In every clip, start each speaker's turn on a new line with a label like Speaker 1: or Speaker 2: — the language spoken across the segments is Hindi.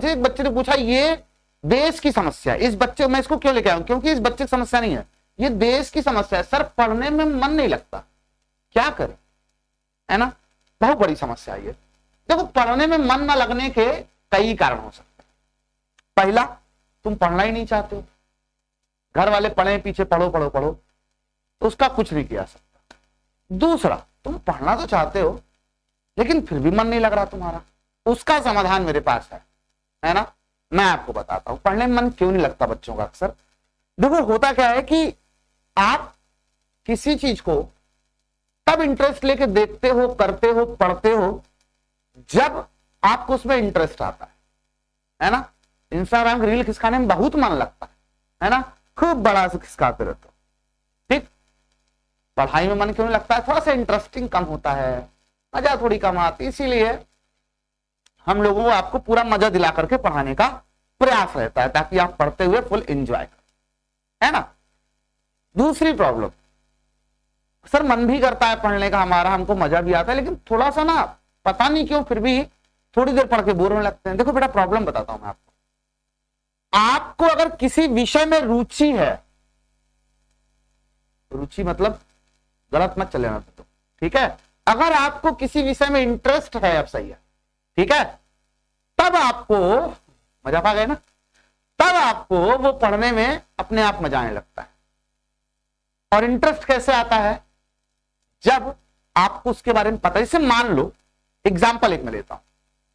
Speaker 1: एक बच्चे ने पूछा ये देश की समस्या है, इस बच्चे मैं इसको क्यों लेके आऊं, क्योंकि इस बच्चे की समस्या नहीं है, ये देश की समस्या है। सर पढ़ने में मन नहीं लगता, क्या करें, है ना, बहुत बड़ी समस्या है ये। देखो पढ़ने में मन न लगने के कई कारण हो सकते हैं। पहला, तुम पढ़ना ही नहीं चाहते हो, घर वाले पढ़े पीछे पढ़ो पढ़ो पढ़ो, तो उसका कुछ नहीं किया सकता। दूसरा, तुम पढ़ना तो चाहते हो लेकिन फिर भी मन नहीं लग रहा तुम्हारा, उसका समाधान मेरे पास है ना, मैं आपको बताता हूं पढ़ने में मन क्यों नहीं लगता बच्चों का अक्सर। देखो होता क्या है कि आप किसी चीज को तब इंटरेस्ट लेके देखते हो, करते हो, पढ़ते हो जब आपको उसमें इंटरेस्ट आता है ना। इंस्टाग्राम की रील खिसकाने में बहुत मन लगता है ना, खूब बड़ा से खिसकाते रहते हो, ठीक। पढ़ाई में मन क्यों नहीं लगता है, थोड़ा सा इंटरेस्टिंग कम होता है, मजा थोड़ी कम आती, इसीलिए हम लोगों को आपको पूरा मजा दिला करके पढ़ाने का प्रयास रहता है ताकि आप पढ़ते हुए फुल एंजॉय करें, है ना। दूसरी प्रॉब्लम, सर मन भी करता है पढ़ने का हमारा, हमको मजा भी आता है, लेकिन थोड़ा सा ना पता नहीं क्यों फिर भी थोड़ी देर पढ़ के बोर होने लगते हैं। देखो बेटा प्रॉब्लम बताता हूं मैं आपको अगर किसी विषय में रुचि है, रुचि मतलब गलत मत चले ना तो, ठीक है, अगर आपको किसी विषय में इंटरेस्ट है, अब सही है, ठीक है, तब आपको मजा पा गए ना, तब आपको वो पढ़ने में अपने आप मजा आने लगता है। और इंटरेस्ट कैसे आता है, जब आपको उसके बारे में पता है। जैसे मान लो एग्जांपल एक मैं लेता हूं,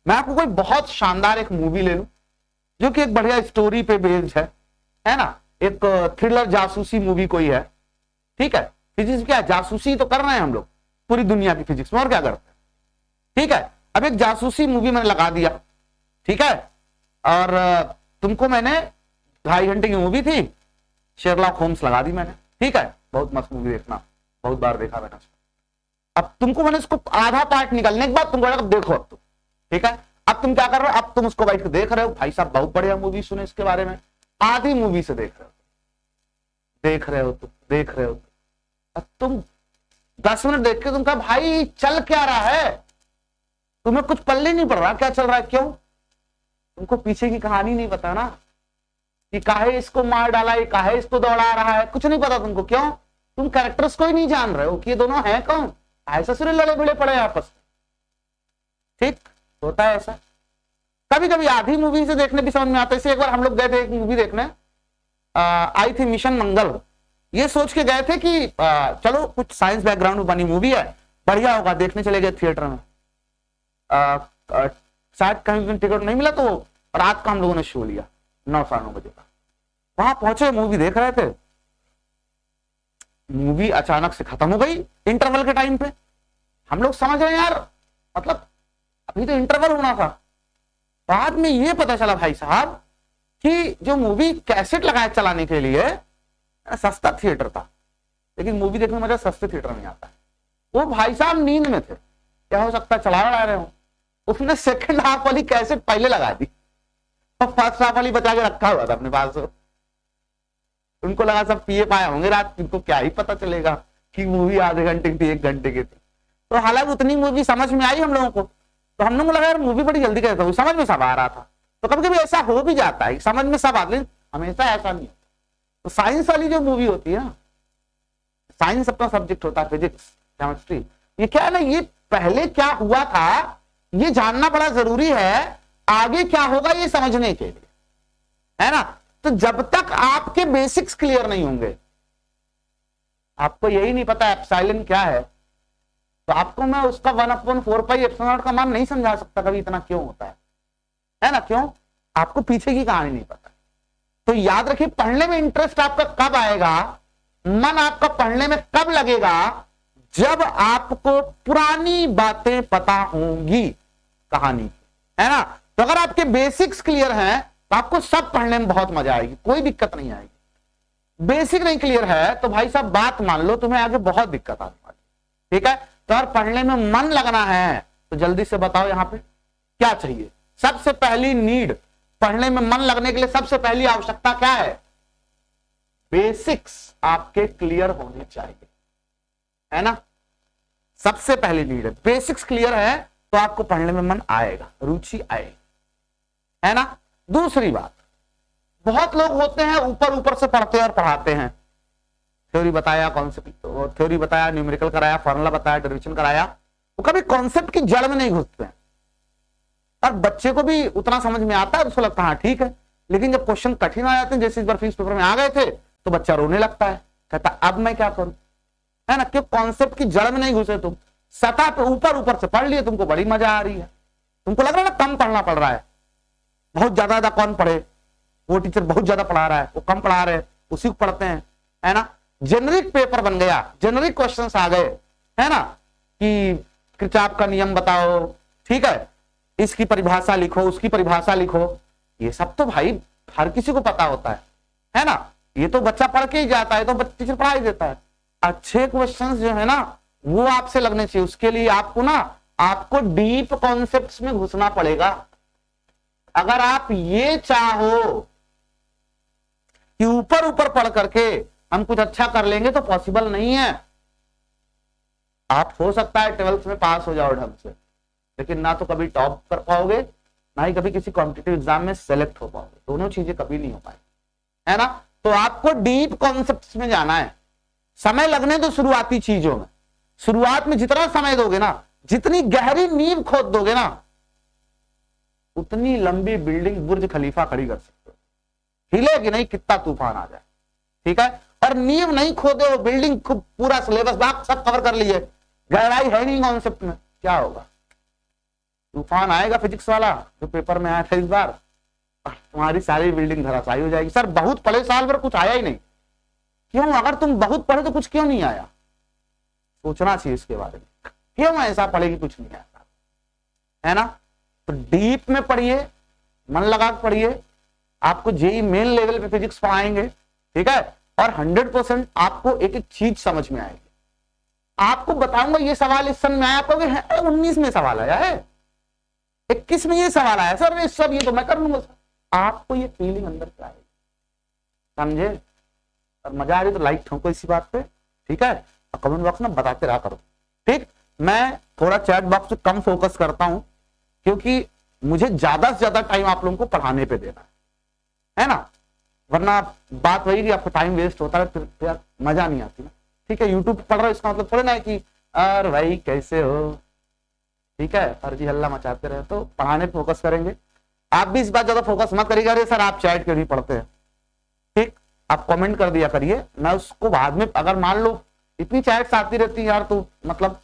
Speaker 1: मैं आपको कोई बहुत शानदार एक मूवी ले लूं जो कि एक बढ़िया स्टोरी पे बेस्ड है ना, एक थ्रिलर जासूसी मूवी कोई है, ठीक है, फिजिक्स क्या जासूसी तो कर रहे हैं हम लोग पूरी दुनिया की फिजिक्स में, और क्या करते हैं, ठीक है। अब एक जासूसी मूवी मैंने लगा दिया, ठीक है, और तुमको मैंने 2.5 घंटे की मूवी थी, शेरलॉक होम्स लगा दी मैंने, ठीक है, बहुत मस्त मूवी, देखना, बहुत बार देखा मैंने उसको। अब तुमको मैंने उसको आधा पार्ट निकलने के बाद तुमको लगा देखो अब तुम, ठीक है, अब तुम क्या कर रहे हो, अब तुम उसको बैठ के देख रहे हो, भाई साहब बहुत बढ़िया मूवी, सुने इसके बारे में, आधी मूवी से देख रहे हो, देख रहे हो तुम, देख रहे हो, अब तुम 10 मिनट देख के तुम कहा भाई चल क्या रहा है, तुम्हें कुछ पल्ले नहीं पड़ रहा क्या चल रहा है, क्यों, तुमको पीछे की कहानी नहीं पता ना, कि काहे इसको मार डाला, ये काहे इसको दौड़ा रहा है, कुछ नहीं पता तुमको, क्यों, तुम कैरेक्टर्स को ही नहीं जान रहे हो कि ये दोनों हैं कौन, ऐसा सिर्फ लड़े भिड़े पड़े आपस में, ठीक, होता है ऐसा। कभी कभी आधी मूवी से देखने भी समझ में आता है। एक बार हम लोग गए थे एक मूवी देखने, आई थी मिशन मंगल, ये सोच के गए थे कि चलो कुछ साइंस बैकग्राउंड में बनी मूवी है, बढ़िया होगा, देखने चले गए थिएटर में। शायद कहीं टिकट नहीं मिला तो रात का हम लोगों ने शो लिया 9-9:30 बजे का, वहां पहुंचे, मूवी देख रहे थे, मूवी अचानक से खत्म हो गई इंटरवल के टाइम पे। हम लोग समझ रहे हैं यार, मतलब अभी तो इंटरवल होना था, बाद में ये पता चला भाई साहब कि जो मूवी कैसेट लगाए चलाने के लिए सस्ता थिएटर था, लेकिन मूवी देखने में मजा सस्ते थिएटर में आता है। वो भाई साहब नींद में थे, क्या हो सकता है चला रहे हो, उसने सेकंड हाफ वाली कैसेट पहले लगा दी और फर्स्ट हाफ वाली बचा के रखा हुआ था अपने पास। उनको लगा सब पिए पाए होंगे रात, उनको क्या ही पता चलेगा कि मूवी आधे घंटे की थी, 1 घंटे की थी। तो हालांकि उतनी मूवी समझ में आई हम लोगों को, तो हम लोगों को लगा यार मूवी बड़ी जल्दी कहता हूँ, समझ में सब आ रहा था। तो कभी कभी ऐसा हो भी जाता है, समझ में सब आते, हमेशा ऐसा नहीं। तो साइंस वाली जो मूवी होती है ना, साइंस अपना सब्जेक्ट होता है, फिजिक्स केमिस्ट्री, ये क्या है ना, ये पहले क्या हुआ था ये जानना बड़ा जरूरी है, आगे क्या होगा ये समझने के लिए, है ना। तो जब तक आपके बेसिक्स क्लियर नहीं होंगे, आपको यही नहीं पता एप्सिलॉन क्या है, तो आपको मैं उसका 1/4π का मान नहीं समझा सकता कभी इतना क्यों होता है ना, क्यों, आपको पीछे की कहानी नहीं पता। तो याद रखिए, पढ़ने में इंटरेस्ट आपका कब आएगा, मन आपका पढ़ने में कब लगेगा, जब आपको पुरानी बातें पता होंगी कहानी, है ना। तो अगर आपके बेसिक्स क्लियर हैं तो आपको सब पढ़ने में बहुत मजा आएगी, कोई दिक्कत नहीं आएगी। बेसिक नहीं क्लियर है तो भाई साहब बात मान लो, तुम्हें आगे बहुत दिक्कत आने वाली, ठीक है। तो अगर पढ़ने में मन लगना है तो जल्दी से बताओ यहां पे क्या चाहिए। सबसे पहली नीड, पढ़ने में मन लगने के लिए सबसे पहली आवश्यकता क्या है, बेसिक्स आपके क्लियर होने चाहिए, है ना। सबसे पहली नीड है, बेसिक्स क्लियर है तो आपको पढ़ने में मन आएगा, रुचि आएगी, है ना। दूसरी बात, बहुत लोग होते हैं ऊपर ऊपर से पढ़ते और पढ़ाते हैं, थ्योरी बताया, कॉन्सेप्ट थ्योरी बताया, न्यूमेरिकल कराया, फॉर्मूला बताया, डेरिवेशन कराया, वो कभी कॉन्सेप्ट की जड़ में नहीं घुसते हैं। और बच्चे को भी उतना समझ में आता है, उसको लगता है हाँ ठीक है, लेकिन जब क्वेश्चन कठिन आ जाते हैं, जैसे इस बार फिजिक्स पेपर में आ गए थे, तो बच्चा रोने लगता है, कहता अब मैं क्या करूं, है ना। क्यों? कॉन्सेप्ट की जड़ में नहीं घुसे तुम, सतह पे ऊपर ऊपर से पढ़ लिए, तुमको बड़ी मजा आ रही है, तुमको लग रहा है ना कम पढ़ना पड़ रहा है, बहुत ज्यादा कौन पढ़े, वो टीचर बहुत ज्यादा पढ़ा रहा है, वो कम पढ़ा रहे, उसी को पढ़ते हैं, है ना। जेनरिक पेपर बन गया, जेनरिक क्वेश्चंस आ गए, है ना, कि किरचॉफ का नियम बताओ, ठीक है, इसकी परिभाषा लिखो, उसकी परिभाषा लिखो, ये सब तो भाई हर किसी को पता होता है ना। ये तो बच्चा पढ़ के ही जाता है, तो टीचर पढ़ा ही देता है। अच्छे क्वेश्चंस जो है ना वो आपसे लगने चाहिए, उसके लिए आपको डीप कॉन्सेप्ट्स में घुसना पड़ेगा। अगर आप ये चाहो कि ऊपर ऊपर पढ़ करके हम कुछ अच्छा कर लेंगे, तो पॉसिबल नहीं है। आप हो सकता है 12th में पास हो जाओ ढंग से, लेकिन ना तो कभी टॉप कर पाओगे, ना ही कभी किसी कॉम्पिटिटिव एग्जाम में सेलेक्ट हो पाओगे, दोनों चीजें कभी नहीं हो पाए, है ना। तो आपको डीप कॉन्सेप्ट्स में जाना है। समय लगने दो शुरुआती चीजों में, शुरुआत में जितना समय दोगे ना, जितनी गहरी नींव खोद दोगे ना, उतनी लंबी बिल्डिंग बुर्ज खलीफा खड़ी कर सकते हो। हिलेगी नहीं, कितना तूफान आ जाए, ठीक है। और नींव नहीं खोदे हो, बिल्डिंग खूब पूरा सिलेबस आप सब कवर कर लिए, गहराई है नहीं कॉन्सेप्ट में, क्या होगा? तूफान आएगा फिजिक्स वाला जो पेपर में आया था इस बार, तुम्हारी सारी बिल्डिंग धराशायी हो जाएगी। सर बहुत पढ़े, साल भर कुछ आया ही नहीं। क्यों? अगर तुम बहुत पढ़े तो कुछ क्यों नहीं आया? सोचना चाहिए इसके बारे में, क्यों ऐसा पढ़े कि कुछ नहीं आया, है ना। तो डीप में पढ़िए, मन लगा के पढ़िए। आपको जेई मेन लेवल पे फिजिक्स पढ़ाएंगे, ठीक है, और 100% आपको एक एक चीज समझ में आएगी। आपको बताऊंगा ये सवाल इस सन में आया, कहोगे 19 में सवाल आया है, 21 में ये सवाल आया सर, ये सब ये तो मैं कर लूंगा। आपको ये फीलिंग अंदर से आएगी, समझे। और मजा आ रही तो लाइक ठोको इसी बात पे, ठीक है, और कमेंट बॉक्स में बताते रहा करो, ठीक। मैं थोड़ा चैट बॉक्स पे कम फोकस करता हूं, क्योंकि मुझे ज्यादा से ज्यादा टाइम आप लोगों को पढ़ाने पे देना है ना, वरना बात वही कि आपको टाइम वेस्ट होता है, फिर यार मजा नहीं आती ना, ठीक है। यूट्यूब पढ़ रहे हो इसका मतलब थोड़ा ना है कि अरे भाई कैसे हो, ठीक है, फर्जी हल्ला मचाते रहे। तो पढ़ाने पे फोकस करेंगे। आप भी इस बात ज्यादा फोकस मत करिएगा, अरे सर आप चैट क्यों नहीं पढ़ते हैं, ठीक, आप कमेंट कर दिया करिए, मैं उसको बाद में, अगर मान लो इतनी चैट्स आती रहती है यार, तो मतलब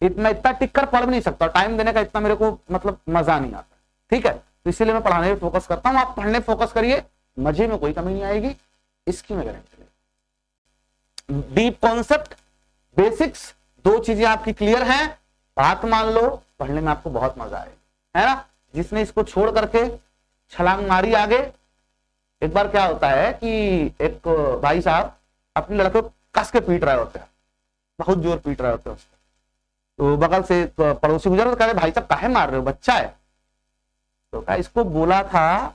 Speaker 1: इतना टिक कर पढ़ भी नहीं सकता, टाइम देने का इतना मेरे को मतलब मजा नहीं आता, ठीक है। तो इसीलिए मैं पढ़ाने पे फोकस करता हूँ, आप पढ़ने फोकस करिए, मजे में कोई कमी नहीं आएगी, इसकी मैं गारंटी। डीप कॉन्सेप्ट, बेसिक्स, दो चीजें आपकी क्लियर हैं, बात मान लो, पढ़ने में आपको बहुत मजा आएगा, है ना। जिसने इसको छोड़ करके छलांग मारी आगे, एक बार क्या होता है कि एक भाई साहब अपने लड़के को कस के पीट रहे होते हैं, बहुत जोर पीट रहे होते हैं उसको, तो बगल से एक पड़ोसी गुजर तो कह रहे भाई साहब काहे मार रहे हो, बच्चा है। तो क्या इसको बोला था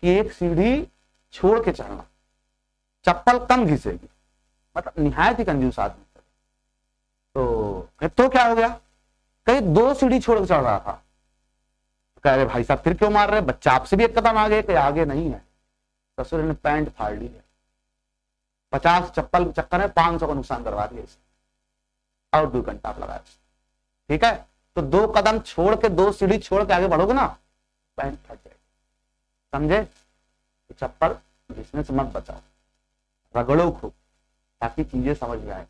Speaker 1: कि एक सीढ़ी छोड़ के चलना, चप्पल कम घिसेगी, मतलब निहायत ही कंजूस आदमी। तो क्या हो गया, कहीं 2 सीढ़ी छोड़ के चढ़ रहा था, कह रहे भाई साहब फिर क्यों मार रहे, बच्चा आपसे भी एक कदम आगे, कहीं आगे नहीं है। ससुर ने पैंट फाड़ ली है, 50 चप्पल के चक्कर में 500 का नुकसान करवा दिया इसे, और 2 घंटा आप लगाया, ठीक है। तो 2 कदम छोड़ के, 2 सीढ़ी छोड़ के आगे बढ़ोगे ना, पैंट फट जाएगी, समझे। तो चप्पल घिसने से मत बचाओ, रगड़ो खूब, ताकि चीजें समझ में आए।